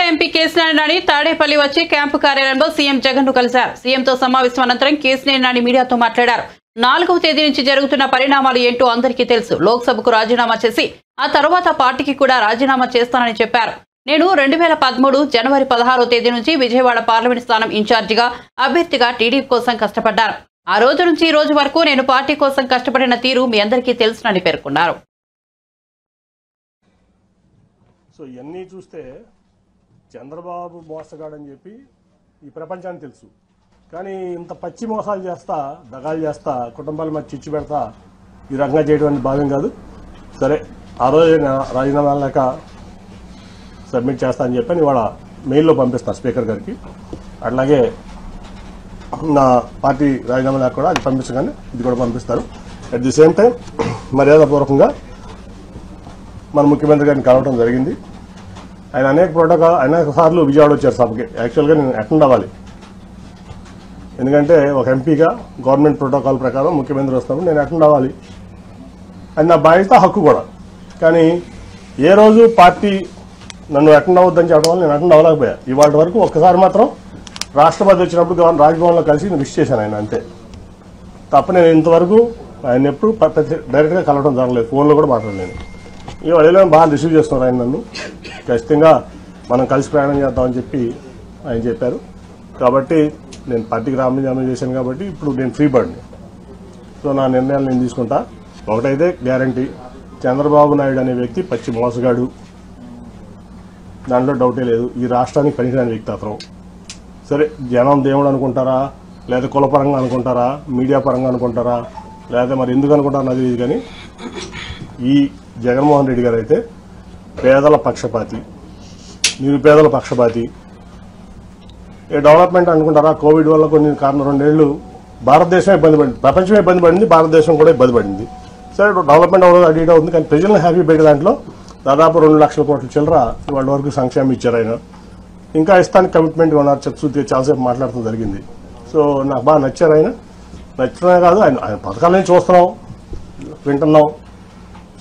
MP Kesineni Nani Tadepalli వచ్చి camp కార్యాలయంలో CM Jagan ను కలిశారు. సీఎంతో సమావేశం అనంతరం కేశినేని నాని మీడియాతో మాట్లాడారు. 4వ తేదీ నుంచి జరుగుతున్న పరిణామాలు ఏంటో అందరికీ తెలుసు. లోక్సభకు రాజీనామా చేసి ఆ తర్వాత పార్టీకి కూడా రాజీనామా చేస్తానని చెప్పారు. నేను 2013 జనవరి 16వ తేదీ నుంచి విజయవాడ పార్లమెంట్ స్థానం ఇన్ఛార్జిగా అభ్యర్థిగా టీడీపీ కోసం కష్టపడ్డాను. ఆ రోజు నుంచి ఈ రోజు వరకు నేను పార్టీ కోసం కష్టపడిన తీరు మీ అందరికీ తెలుసునని పేర్కొన్నారు. సో ఇవన్నీ చూస్తే చంద్రబాబు మోసగాడని చెప్పి ఈ ప్రపంచానికి తెలుసు. కానీ ఇంత పచ్చి మోసాలు చేస్తా, దగాలు చేస్తా, కుటుంబాల మధ్య చిచ్చు పెడతా ఈ రకంగా చేయడం భావ్యం కాదు. సరే, ఆ రోజు రాజీనామా లేక సబ్మిట్ చేస్తా అని చెప్పి ఇవాళ మెయిల్లో పంపిస్తాను స్పీకర్ గారికి. అట్లాగే నా పార్టీ రాజీనామా లేక కూడా అది పంపించగానే ఇది కూడా పంపిస్తారు. అట్ ది సేమ్ టైం మర్యాదపూర్వకంగా మన ముఖ్యమంత్రి గారిని కలవడం జరిగింది. ఆయన అనేక సార్లు విజయవాడ వచ్చారు సభకి. యాక్చువల్గా నేను అటెండ్ అవ్వాలి, ఎందుకంటే ఒక ఎంపీగా గవర్నమెంట్ ప్రోటోకాల్ ప్రకారం ముఖ్యమంత్రి వస్తున్నప్పుడు నేను అటెండ్ అవ్వాలి. అది నా బాధ్యత, హక్కు కూడా. కానీ ఏ రోజు పార్టీ నన్ను అటెండ్ అవ్వద్దని చెప్పడం వల్ల నేను అటెండ్ అవ్వలేకపోయా. ఇవాళ వరకు ఒక్కసారి మాత్రం రాష్ట్రపతి వచ్చినప్పుడు రాజ్భవన్లో కలిసి నేను విష్ చేశాను ఆయన, అంతే తప్ప నేను ఇంతవరకు ఆయన ఎప్పుడు డైరెక్ట్గా కలవడం జరగలేదు, ఫోన్లో కూడా మాట్లాడలేదు. ఇవాళ బాగా రిసీవ్ చేస్తున్నారు ఆయన నన్ను. ఖచ్చితంగా మనం కలిసి ప్రయాణం చేద్దామని చెప్పి ఆయన చెప్పారు. కాబట్టి నేను పార్టీకి రాజీనామా చేశాను కాబట్టి ఇప్పుడు నేను ఫ్రీ బర్డ్ని. సో నా నిర్ణయాలు నేను తీసుకుంటా. ఒకటైతే గ్యారంటీ, చంద్రబాబు నాయుడు అనే వ్యక్తి పచ్చి మోసగాడు, దాంట్లో డౌటే లేదు. ఈ రాష్ట్రానికి పనికిరాని వ్యక్తి అతను. సరే, జనం దేవుడు అనుకుంటారా, లేదా కులపరంగా అనుకుంటారా, మీడియా పరంగా అనుకుంటారా, లేదా మరి ఎందుకు అనుకుంటారా నాకు తెలియదు. కానీ ఈ జగన్మోహన్ రెడ్డి గారు అయితే పేదల పక్షపాతి, నిరుపేదల పక్షపాతి. డెవలప్మెంట్ అనుకుంటారా, కోవిడ్ వల్ల కొన్ని కారణం 2 ఏళ్లు భారతదేశం ఇబ్బంది పడింది, ప్రపంచమే ఇబ్బంది పడింది, భారతదేశం కూడా ఇబ్బంది పడింది. సరే, డెవలప్మెంట్ అవ్వదు, అటు ఇటు అవుతుంది. కానీ ప్రజలను హ్యాపీ పెట్టే దాంట్లో దాదాపు 2 లక్షల కోట్ల చిల్లర వాళ్ళ వరకు సంక్షేమం ఇచ్చారు ఆయన. ఇంకా ఇస్తానికి కమిట్మెంట్గా ఉన్నారు. చర్చ చాలాసేపు మాట్లాడటం జరిగింది. సో నాకు బాగా నచ్చారు ఆయన. నచ్చడమే కాదు, ఆయన పథకాలని చూస్తున్నాం, వింటున్నాం.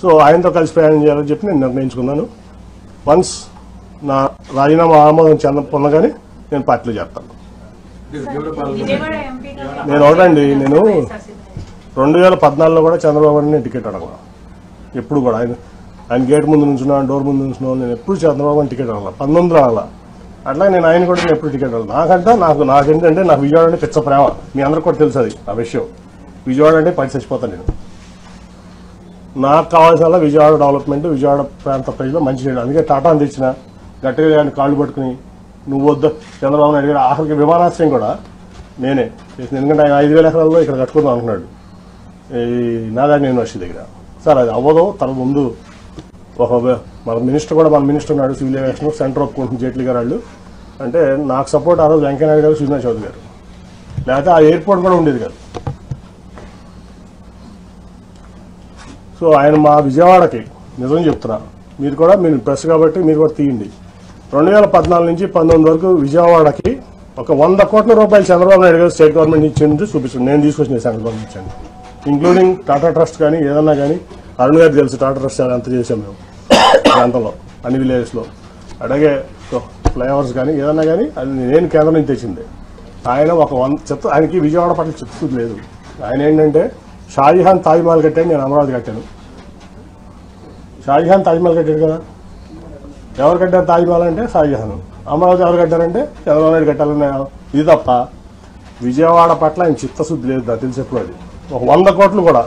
సో ఆయనతో కలిసి ప్రయాణం చేయాలని చెప్పి నేను నిర్ణయించుకున్నాను. వన్స్ నా రాజీనామా ఆమోదం పొందగానే నేను పార్టీలో చేస్తాను. నేను ఒకటండి, నేను 2014లో కూడా చంద్రబాబు నేను టికెట్ అడగల. ఎప్పుడు కూడా ఆయన గేట్ ముందు నుంచున్నా, డోర్ ముందు నుంచున్నా, నేను ఎప్పుడు చంద్రబాబు టికెట్ అడగల. 19లో అడగల. అట్లా నేను ఆయన కూడా ఎప్పుడు టికెట్ అడగల. నాకేంటంటే నాకు విజయవాడ అంటే పిచ్చ ప్రేమ. మీ అందరికి కూడా తెలుసు అది ఆ విషయం. విజయవాడ అంటే పడి చచ్చిపోతాను నేను. నాకు కావాల్సిన విజయవాడ డెవలప్మెంట్, విజయవాడ ప్రాంత ప్రజలు మంచి చేయడం. అందుకే టాటాను తెచ్చిన, గట్టిగా ఆయన కాళ్ళు పట్టుకుని నువ్వు వద్దు చంద్రబాబు నాయుడు గారు. ఆఖరికి విమానాశ్రయం కూడా నేనే చేసిన. ఎందుకంటే ఆయన 5,000 ఎకరాల్లో ఇక్కడ కట్టుకుందాం అనుకున్నాడు ఈ నాగార్జున యూనివర్సిటీ దగ్గర. సార్ అది అవ్వదు, తన ముందు ఒక మన మినిస్టర్ ఉన్నాడు సివిల్ ఏవియేషన్, సెంటర్ ఒప్పుకుంటుంది జైట్లీ గారు వాళ్ళు. అంటే నాకు సపోర్ట్ ఆ రోజు వెంకయ్యనాయుడు గారు, సుజనా చౌదరి గారు. లేకపోతే ఆ ఎయిర్పోర్ట్ కూడా ఉండేది కాదు. సో ఆయన మా విజయవాడకి నిజం చెప్తున్నా, మీరు ప్రెస్ కాబట్టి మీరు కూడా తీయండి. 2014 నుంచి 19 వరకు విజయవాడకి ఒక 100 కోట్ల రూపాయలు చంద్రబాబు నాయుడు గారు స్టేట్ గవర్నమెంట్ ఇచ్చింది చూపించండి. నేను తీసుకొచ్చిన సెంట్రల్ గవర్నమెంట్ ఇచ్చాను, ఇంక్లూడింగ్ టాటా ట్రస్ట్. కానీ ఏదన్నా కానీ అరుణ్ గారికి తెలుసు టాటా ట్రస్ట్ అంత చేసాం మేము ప్రాంతంలో, అన్ని విలేజెస్లో. అలాగే ఫ్లైఓవర్స్ కానీ ఏదన్నా కానీ అది నేను కేంద్రం నుంచి తెచ్చింది. ఆయన ఒక ఆయనకి విజయవాడ పట్ల చిత్తశుద్ధి లేదు. ఆయన ఏంటంటే షాజహాన్ తాజ్మహల్ కట్టాడు, నేను అమరావతి కట్టాను. షాజహాన్ తాజ్మహల్ కట్టాడు కదా, ఎవరు కట్టారు తాజ్మహల్ అంటే షాజహాన్. అమరావతి ఎవరు కట్టారంటే చంద్రబాబు నాయుడు కట్టాలన్న ఇది తప్ప విజయవాడ పట్ల ఆయన చిత్తశుద్ధి లేదు. నాకు తెలిసి ఎప్పుడు అది ఒక 100 కోట్లు కూడా